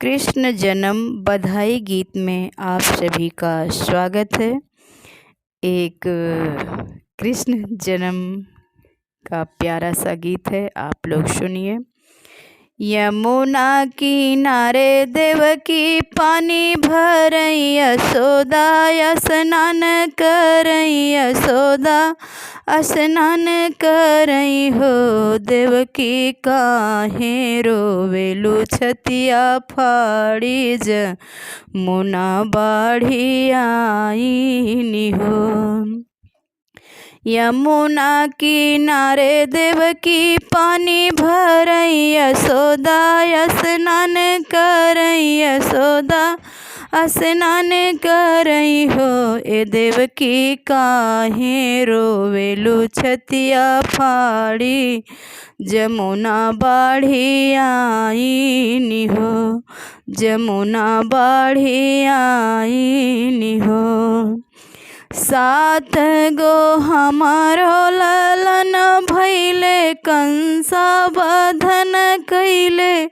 कृष्ण जन्म बधाई गीत में आप सभी का स्वागत है। एक कृष्ण जन्म का प्यारा सा गीत है, आप लोग सुनिए। यमुना किनारे देवकी पानी भरई यशोदा, स्नान करई यशोदा, स्नान करई हो। देवकी काहे रोवेलु छतिया फाड़ी, जमुना बाढ़ी आईनी हो। यमुना किनारे देवकी पानी भरई यशोदा, स्नान करई यशोदा, स्नान करई हो। ए देवकी काहे रोवेलु छतिया फाड़ी, जमुना बाढ़ी आईनी हो, जमुना बाढ़ी आईनी हो। सात गो हमारो ललन भैले, कंसा बधन कैले,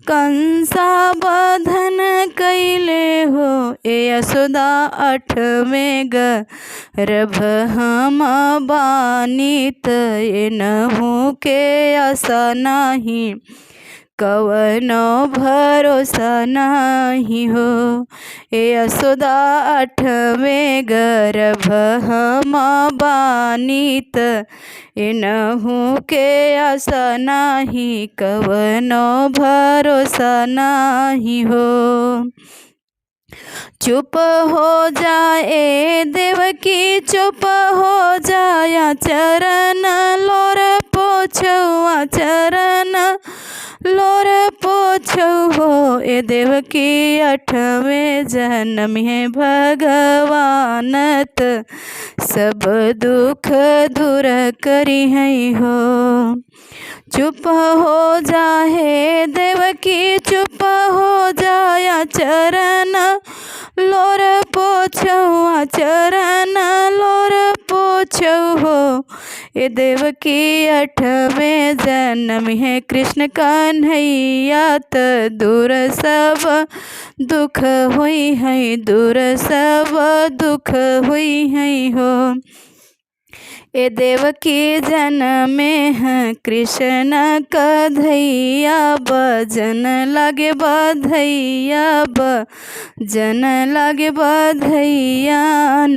कंसा बधन कैले हो। ए यशोदा आठवें गर्भ हम बानित, एनहु के आशा नहीं, कवनो भरोसा नहीं हो। ए यशोदा आठवें गर्भ हम बानित, एनहु के आशा नहीं, कवनो भरोसा नहीं हो। चुप हो जाए देवकी, चुप हो जाया चरण, लोर पोछुआ चरण, लोर पोछो हो। ए देवकी आठवें जन्म है भगवानत, सब दुख दूर करी है हो। चुप हो जाए देवकी, चुप हो जाया चरण, लोर पोछुआ चरण, लोर पोछो हो। ए देवकी आठवें जन्म है कृष्ण कन्हैया, त दूर सब दुख हुई है, दूर सब दुख हुई है हो। ए देवकी जन्म है कृष्ण कन्हैया, भजन लागे बधैया, भजन लागे बधैया।